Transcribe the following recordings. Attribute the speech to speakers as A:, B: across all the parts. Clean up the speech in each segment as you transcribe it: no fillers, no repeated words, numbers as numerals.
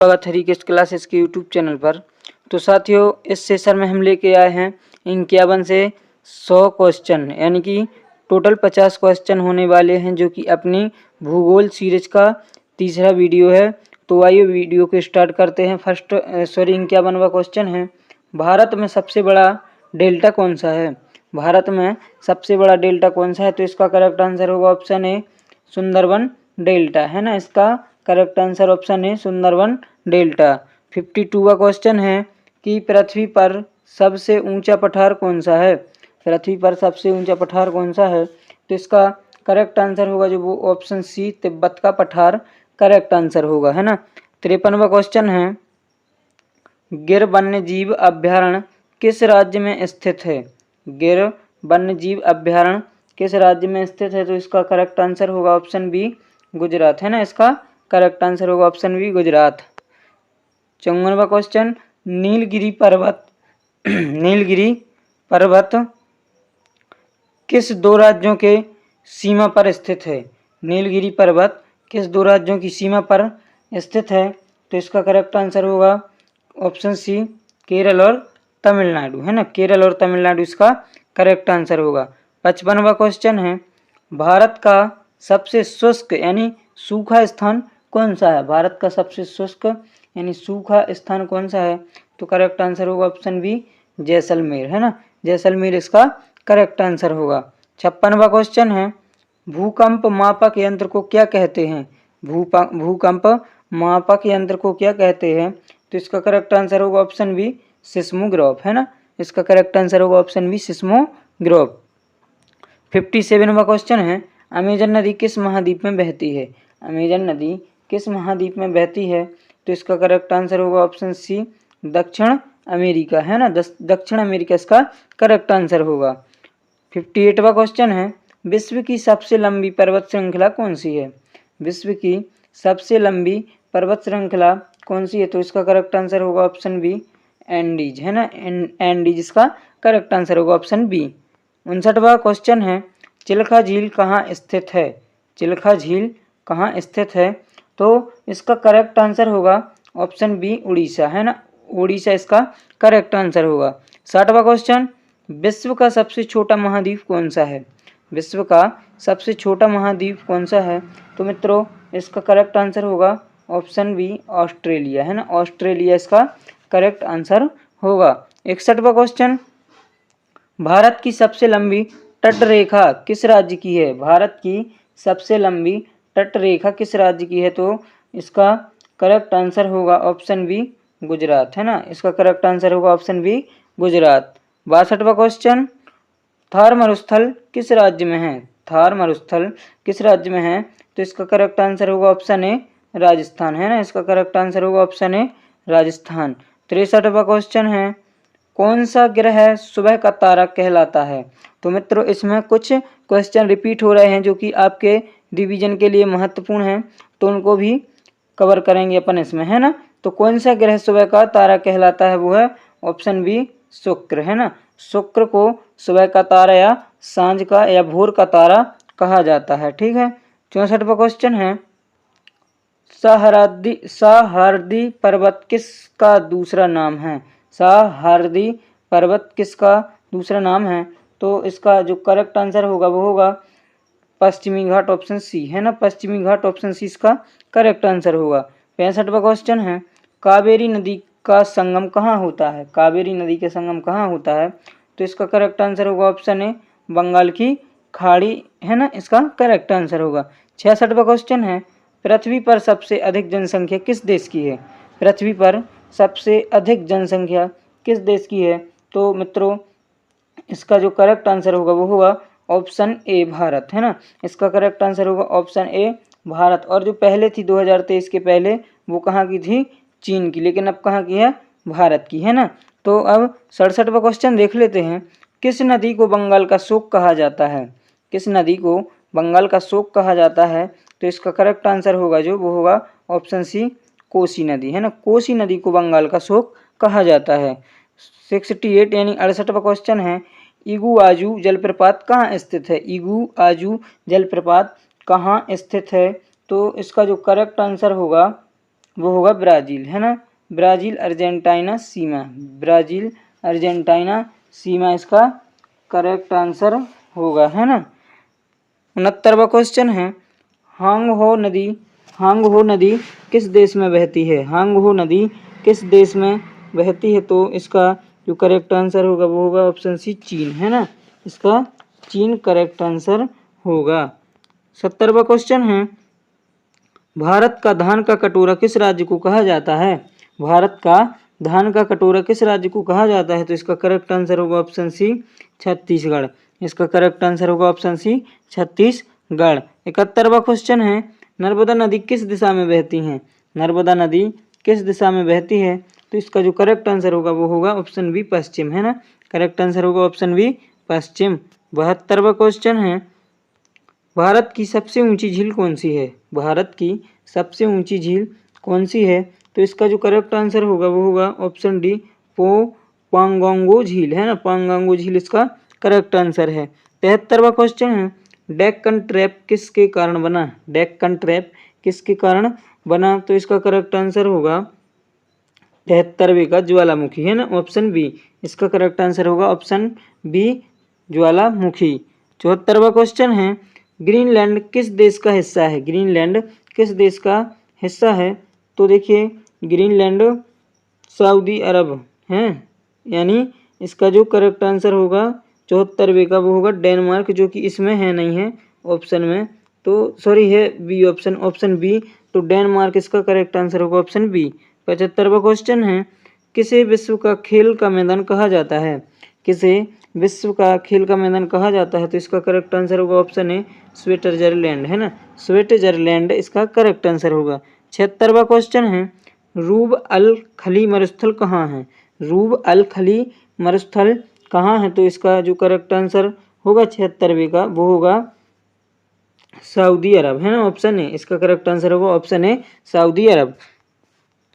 A: स्वागत है रिकेश क्लासेस के यूट्यूब चैनल पर। तो साथियों, इस सेशन में हम लेके आए हैं 51 से 100 क्वेश्चन, यानी कि टोटल 50 क्वेश्चन होने वाले हैं, जो कि अपनी भूगोल सीरीज का तीसरा वीडियो है। तो आइए वीडियो को स्टार्ट करते हैं। 51वां क्वेश्चन है, भारत में सबसे बड़ा डेल्टा कौन सा है? भारत में सबसे बड़ा डेल्टा कौन सा है? तो इसका करेक्ट आंसर होगा ऑप्शन ए, सुंदरबन डेल्टा, है ना। इसका करेक्ट आंसर ऑप्शन है सुंदरबन डेल्टा। 52वां क्वेश्चन है कि पृथ्वी पर सबसे ऊंचा पठार कौन सा है? पृथ्वी पर सबसे ऊंचा पठार कौन सा है? तो इसका करेक्ट आंसर होगा जो वो ऑप्शन सी, तिब्बत का पठार करेक्ट आंसर होगा, है ना। 53वां क्वेश्चन है, गिर वन्य जीव अभ्यारण्य किस राज्य में स्थित है? गिर वन्य जीव अभ्यारण्य किस राज्य में स्थित है? तो इसका करेक्ट आंसर होगा ऑप्शन बी, गुजरात, है ना। इसका करेक्ट आंसर होगा ऑप्शन बी, गुजरात। 54वां क्वेश्चन, नीलगिरी पर्वत नीलगिरी पर्वत किस दो राज्यों के सीमा पर स्थित है? नीलगिरी पर्वत किस दो राज्यों की सीमा पर स्थित है? तो इसका करेक्ट आंसर होगा ऑप्शन सी, केरल और तमिलनाडु, है ना। केरल और तमिलनाडु इसका करेक्ट आंसर होगा। 55वां क्वेश्चन है, भारत का सबसे शुष्क यानी सूखा स्थान कौन सा है? भारत का सबसे शुष्क यानी सूखा स्थान कौन सा है? तो करेक्ट आंसर होगा ऑप्शन बी, जैसलमेर, है ना। जैसलमेर इसका करेक्ट आंसर होगा। 56वां क्वेश्चन है, भूकंप मापक यंत्र को क्या कहते हैं? भूकंप मापक यंत्र को क्या कहते हैं? तो इसका करेक्ट आंसर होगा ऑप्शन बी, सिस्मोग्राफ, है ना। इसका करेक्ट आंसर होगा ऑप्शन बी, सिस्मोग्राफ। 57वां क्वेश्चन है, अमेजन नदी किस महाद्वीप में बहती है? अमेजन नदी किस महाद्वीप में बहती है? तो इसका करेक्ट आंसर होगा ऑप्शन सी, दक्षिण अमेरिका, है ना। दक्षिण अमेरिका इसका करेक्ट आंसर होगा। 58वां क्वेश्चन है, विश्व की सबसे लंबी पर्वत श्रृंखला कौन सी है? विश्व की सबसे लंबी पर्वत श्रृंखला कौन सी है? तो इसका करेक्ट आंसर होगा ऑप्शन बी, एंडीज, है ना। एंडीज इसका करेक्ट आंसर होगा ऑप्शन बी। 59वां क्वेश्चन है, चिल्का झील कहाँ स्थित है? चिल्का झील कहाँ स्थित है? तो इसका करेक्ट आंसर होगा ऑप्शन बी, उड़ीसा, है ना। उड़ीसा इसका करेक्ट आंसर होगा। 60वां क्वेश्चन, विश्व का सबसे छोटा महाद्वीप कौन सा है? विश्व का सबसे छोटा महाद्वीप कौन सा है? तो मित्रों, इसका करेक्ट आंसर होगा ऑप्शन बी, ऑस्ट्रेलिया, है ना। ऑस्ट्रेलिया इसका करेक्ट आंसर होगा। 61वां क्वेश्चन, भारत की सबसे लंबी तटरेखा किस राज्य की है? भारत की सबसे लंबी तटरेखा किस राज्य की है? तो इसका करेक्ट आंसर होगा ऑप्शन बी, गुजरात, है ना। इसका करेक्ट आंसर होगा ऑप्शन बी, गुजरात। 62वां क्वेश्चन, थार मरुस्थल किस राज्य में है? थार मरुस्थल किस राज्य में है? तो इसका करेक्ट आंसर होगा ऑप्शन ए, राजस्थान, है ना। इसका करेक्ट आंसर होगा ऑप्शन ए, राजस्थान। 63वां क्वेश्चन है, कौन सा ग्रह सुबह का तारा कहलाता है? तो मित्रों, इसमें कुछ क्वेश्चन रिपीट हो रहे हैं जो कि आपके रिवीजन के लिए महत्वपूर्ण हैं, तो उनको भी कवर करेंगे अपन इसमें, है ना। तो कौन सा ग्रह सुबह का तारा कहलाता है? वो है ऑप्शन बी, शुक्र, है ना। शुक्र को सुबह का तारा या सांझ का या भोर का तारा कहा जाता है, ठीक है। 64वां क्वेश्चन है, सहारदी पर्वत किसका दूसरा नाम है? सहारदी पर्वत किसका दूसरा नाम है? तो इसका जो करेक्ट आंसर होगा वो होगा पश्चिमी घाट, ऑप्शन सी, है ना। पश्चिमी घाट ऑप्शन सी इसका करेक्ट आंसर होगा। 65वां क्वेश्चन है, कावेरी नदी का संगम कहाँ होता है? कावेरी नदी का संगम कहाँ होता है? तो इसका करेक्ट आंसर होगा ऑप्शन ए, बंगाल की खाड़ी, है ना। इसका करेक्ट आंसर होगा। 66वां क्वेश्चन है, पृथ्वी पर सबसे अधिक जनसंख्या किस देश की है? पृथ्वी पर सबसे अधिक जनसंख्या किस देश की है? तो मित्रों, इसका जो करेक्ट आंसर होगा वो होगा ऑप्शन ए, भारत, है ना। इसका करेक्ट आंसर होगा ऑप्शन ए, भारत। और जो पहले थी 2023 के पहले, वो कहाँ की थी? चीन की, लेकिन अब कहाँ की है? भारत की, है ना। तो अब 67वां क्वेश्चन देख लेते हैं, किस नदी को बंगाल का शोक कहा जाता है? किस नदी को बंगाल का शोक कहा जाता है? तो इसका करेक्ट आंसर होगा जो वो होगा ऑप्शन सी, कोसी नदी, है ना। कोसी नदी को बंगाल का शोक कहा जाता है। 68 यानी 68वां क्वेश्चन है, इगुआजू जलप्रपात कहाँ स्थित है? इगुआजू जलप्रपात कहाँ स्थित है? तो इसका जो करेक्ट आंसर होगा वो होगा ब्राज़ील, है ना। ब्राज़ील अर्जेंटीना सीमा, ब्राज़ील अर्जेंटीना सीमा इसका करेक्ट आंसर होगा, है ना। 69वां क्वेश्चन है, हांगहो नदी किस देश में बहती है? हांगहो नदी किस देश में बहती है? तो इसका जो करेक्ट आंसर होगा वो होगा ऑप्शन सी चीन, है ना। इसका चीन करेक्ट आंसर होगा। 70वां क्वेश्चन है, भारत का धान का कटोरा किस राज्य को कहा जाता है? भारत का धान का कटोरा किस राज्य को कहा जाता है? तो इसका करेक्ट आंसर होगा ऑप्शन सी छत्तीसगढ़। इसका करेक्ट आंसर होगा ऑप्शन सी छत्तीसगढ़। 71वां क्वेश्चन है, नर्मदा नदी किस दिशा में बहती है? नर्मदा नदी किस दिशा में बहती है? तो इसका जो करेक्ट आंसर होगा वो होगा ऑप्शन बी पश्चिम, है ना। करेक्ट आंसर होगा ऑप्शन बी पश्चिम। 72वां क्वेश्चन है, भारत की सबसे ऊंची झील कौन सी है? भारत की सबसे ऊंची झील कौन सी है? तो इसका जो करेक्ट आंसर होगा वो होगा ऑप्शन डी पांगोंग झील, है ना। पांगोंग झील इसका करेक्ट आंसर है। 73वां क्वेश्चन है, डेक्कन ट्रैप किसके कारण बना? डेक्कन ट्रैप किसके कारण बना? तो इसका करेक्ट आंसर होगा 73वें का ज्वालामुखी, है ना, ऑप्शन बी। इसका करेक्ट आंसर होगा ऑप्शन बी ज्वालामुखी। 74वां क्वेश्चन है, ग्रीनलैंड किस देश का हिस्सा है? ग्रीनलैंड किस देश का हिस्सा है? तो देखिए ग्रीनलैंड सऊदी अरब है, यानी इसका जो करेक्ट आंसर होगा 74वें का वो होगा डेनमार्क, जो कि इसमें है नहीं है ऑप्शन में, तो सॉरी है बी ऑप्शन, ऑप्शन बी। तो डेनमार्क इसका करेक्ट आंसर होगा ऑप्शन बी। 75वां क्वेश्चन है, किसे विश्व का खेल का मैदान कहा जाता है? किसे विश्व का खेल का मैदान कहा जाता है? तो इसका करेक्ट आंसर होगा ऑप्शन ए स्विट्जरलैंड, है ना। स्विट्जरलैंड इसका करेक्ट आंसर होगा। 76वां क्वेश्चन है, रूब अल खली मरुस्थल कहाँ है? रूब अल खली मरुस्थल कहाँ है? तो इसका जो करेक्ट आंसर होगा 76वें का वो होगा सऊदी अरब, है ना, ऑप्शन ए। इसका करेक्ट आंसर होगा ऑप्शन ए सऊदी अरब।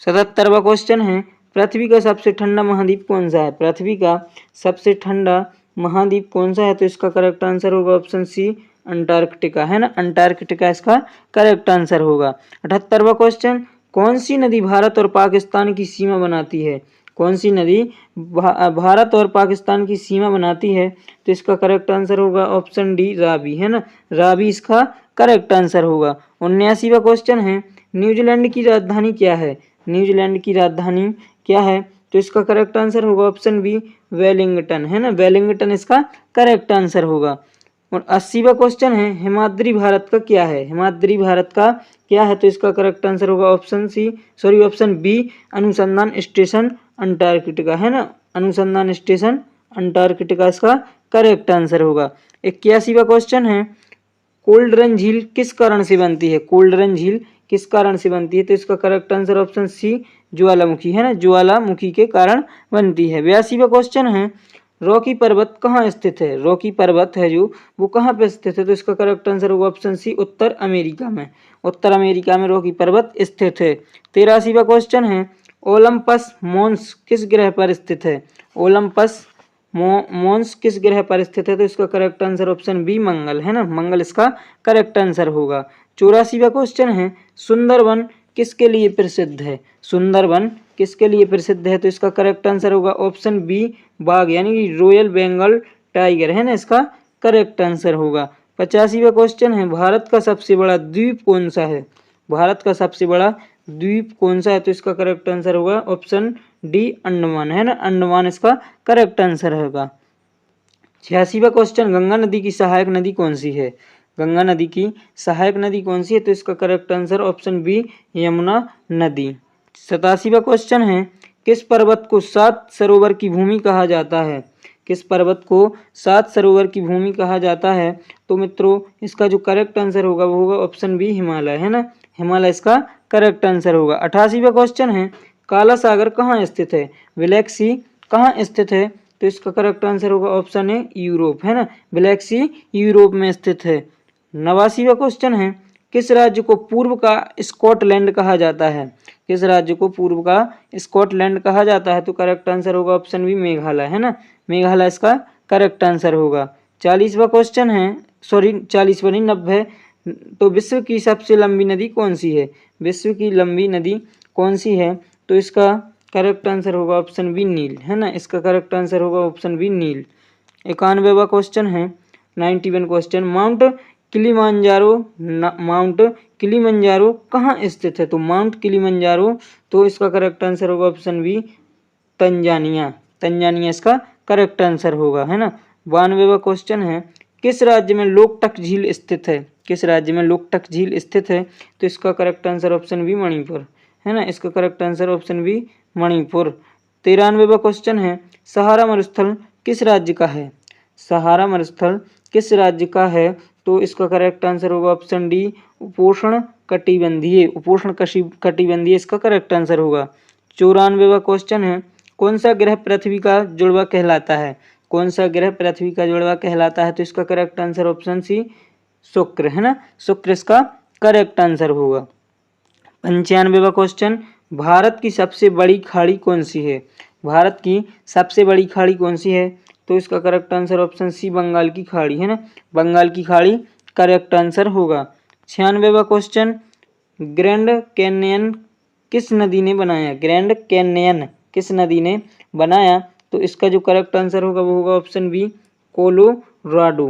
A: 77वां क्वेश्चन है, पृथ्वी का सबसे ठंडा महाद्वीप कौन सा है? पृथ्वी का सबसे ठंडा महाद्वीप कौन सा है? तो इसका करेक्ट आंसर होगा ऑप्शन सी अंटार्कटिका, है ना। अंटार्कटिका इसका करेक्ट आंसर होगा। 78वां क्वेश्चन, कौन सी नदी भारत और पाकिस्तान की सीमा बनाती है? कौन सी नदी भारत और पाकिस्तान की सीमा बनाती है? तो इसका करेक्ट आंसर होगा ऑप्शन डी रावी, है ना। रावी इसका करेक्ट आंसर होगा। 79वां क्वेश्चन है, न्यूजीलैंड की राजधानी क्या है? न्यूजीलैंड की राजधानी क्या है? तो इसका करेक्ट आंसर होगा ऑप्शन बी वेलिंगटन, है ना। वेलिंगटन इसका करेक्ट आंसर होगा। और 80वां क्वेश्चन है, हिमाद्री भारत का क्या है? हिमाद्री भारत का क्या है? तो इसका करेक्ट आंसर होगा option C sorry option B अनुसंधान स्टेशन अंटार्कटिका, है ना। अनुसंधान स्टेशन अंटार्कटिका इसका करेक्ट आंसर होगा। 81वां क्वेश्चन है, कोल्ड रन झील किस कारण से बनती है? कोल्ड रन झील किस कारण से बनती है? तो इसका करेक्ट आंसर ऑप्शन सी ज्वालामुखी, है ना। ज्वालामुखी के कारण बनती है। 82वां क्वेश्चन है, रॉकी पर्वत कहाँ स्थित है? रॉकी पर्वत है जो वो कहाँ पे स्थित है? तो इसका करेक्ट आंसर होगा ऑप्शन सी उत्तर अमेरिका में। उत्तर अमेरिका में रॉकी पर्वत स्थित है। 83वां क्वेश्चन है, ओलंपस मॉन्स किस ग्रह पर स्थित है? ओलंपस मॉन्स किस ग्रह पर स्थित है? तो इसका करेक्ट आंसर ऑप्शन बी मंगल, है ना। मंगल इसका करेक्ट आंसर होगा। 84वां क्वेश्चन है, सुंदरवन किसके लिए प्रसिद्ध है? सुंदरवन किसके लिए प्रसिद्ध है? तो इसका करेक्ट आंसर होगा ऑप्शन बी बाघ, यानी कि रॉयल बंगाल टाइगर, है ना, इसका करेक्ट आंसर होगा। 85वां क्वेश्चन है, भारत का सबसे बड़ा द्वीप कौन सा है? भारत का सबसे बड़ा द्वीप कौन सा है? तो इसका करेक्ट आंसर होगा ऑप्शन डी अंडमान, है ना। अंडमान इसका करेक्ट आंसर होगा। 86वां क्वेश्चन, गंगा नदी की सहायक नदी कौन सी है? गंगा नदी की सहायक नदी कौन सी है? तो इसका correct answer option B Yamuna नदी। 87वां क्वेश्चन है, किस पर्वत को 7 सरोवर की भूमि कहा जाता है? किस पर्वत को 7 सरोवर की भूमि कहा जाता है? तो मित्रों इसका जो करेक्ट आंसर होगा वो होगा ऑप्शन बी हिमालय, है ना। हिमालय इसका करेक्ट आंसर होगा। 88वां क्वेश्चन है, काला सागर कहाँ स्थित है? ब्लैक सी कहाँ स्थित है? तो इसका करेक्ट आंसर होगा ऑप्शन ए यूरोप, है ना। ब्लैक सी यूरोप में स्थित है। 89वां क्वेश्चन है, किस राज्य को पूर्व का स्कॉटलैंड कहा जाता है? किस राज्य को पूर्व का स्कॉटलैंड कहा जाता है? तो करेक्ट आंसर होगा ऑप्शन बी मेघालय, है ना। मेघालय इसका करेक्ट आंसर होगा। 40वां क्वेश्चन है, सॉरी 40वां नहीं 90, तो विश्व की सबसे लंबी नदी कौन सी है? विश्व की लंबी नदी कौन सी है? तो इसका करेक्ट आंसर होगा ऑप्शन बी नील, है ना। इसका करेक्ट आंसर होगा ऑप्शन बी नील। 91वां क्वेश्चन है, 91 क्वेश्चन, माउंट किलिमंजारो कहाँ स्थित है? तो माउंट किलिमंजारो, तो इसका करेक्ट आंसर होगा ऑप्शन बी तंजानिया। तंजानिया इसका करेक्ट आंसर होगा, है ना। 92वां क्वेश्चन है, किस राज्य में लोकटक झील स्थित है? किस राज्य में लोकटक झील स्थित है? तो इसका correct answer option B Manipur, है ना। इसका correct answer option B Manipur. 93वां क्वेश्चन है, सहारा मरुस्थल किस राज्य का है? सहारा मरुस्थल किस राज्य का है? तो इसका करेक्ट आंसर होगा ऑप्शन डी उपोष्ण कटिबंधीय। उपोष्ण कटिबंधीय इसका करेक्ट आंसर होगा। 94वां क्वेश्चन है, कौन सा ग्रह पृथ्वी का जुड़वा कहलाता है? कौन सा ग्रह पृथ्वी का जुड़वा कहलाता है? तो इसका करेक्ट आंसर ऑप्शन सी शुक्र, है ना। शुक्र इसका करेक्ट आंसर होगा। 95वां क्वेश्चन, भारत की सबसे बड़ी खाड़ी कौन सी है? भारत की सबसे बड़ी खाड़ी कौन सी है? तो इसका correct answer option C Bengal की खाड़ी, है ना। बंगाल की खाड़ी करेक्ट आंसर होगा। 96वां क्वेश्चन, ग्रैंड कैन्यन किस नदी ने बनाया? ग्रैंड कैन्यन किस नदी ने बनाया? तो इसका जो करेक्ट आंसर होगा वो होगा ऑप्शन बी कोलोराडो।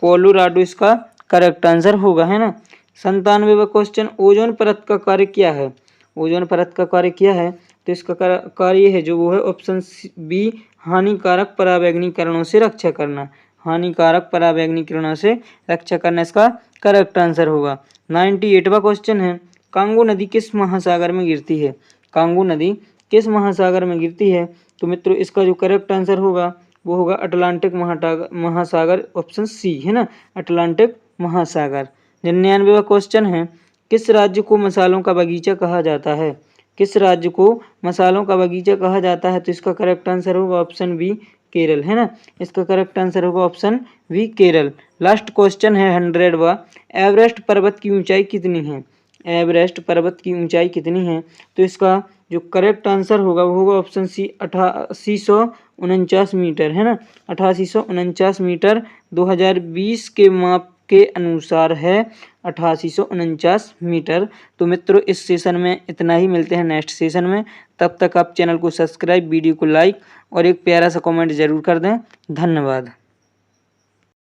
A: कोलोराडो इसका करेक्ट आंसर होगा, है ना। 97वां क्वेश्चन, ओजोन परत का कार्य क्या है? ओजोन परत का कार्य क्या है? तो इसका कार्य है जो वो है ऑप्शन बी हानिकारक पराबैंगनी किरणों से रक्षा करना। हानिकारक पराबैंगनी किरणों से रक्षा करना इसका करेक्ट आंसर होगा। 98वां क्वेश्चन है, कांगो नदी किस महासागर में गिरती है? कांगो नदी किस महासागर में गिरती है? तो मित्रों इसका जो करेक्ट आंसर होगा वो होगा अटलांटिक महासागर, ऑप्शन सी, है ना, अटलांटिक महासागर। 99वां क्वेश्चन है, किस राज्य को मसालों का बगीचा कहा जाता है? किस राज्य को मसालों का बगीचा कहा जाता है? तो इसका करेक्ट आंसर होगा ऑप्शन बी केरल, है ना। इसका करेक्ट आंसर होगा option B Kerala. Last question है 100वां, एवरेस्ट पर्वत की ऊंचाई कितनी है? एवरेस्ट पर्वत की ऊंचाई कितनी है? तो इसका जो करेक्ट आंसर होगा वो होगा ऑप्शन सी 8849 मीटर, है ना। 8849 मीटर 2020 के माप के अनुसार है 8849 मीटर। तो मित्रों इस सेशन में इतना ही, मिलते हैं नेक्स्ट सेशन में। तब तक आप चैनल को सब्सक्राइब, वीडियो को लाइक और एक प्यारा सा कमेंट जरूर कर दें। धन्यवाद।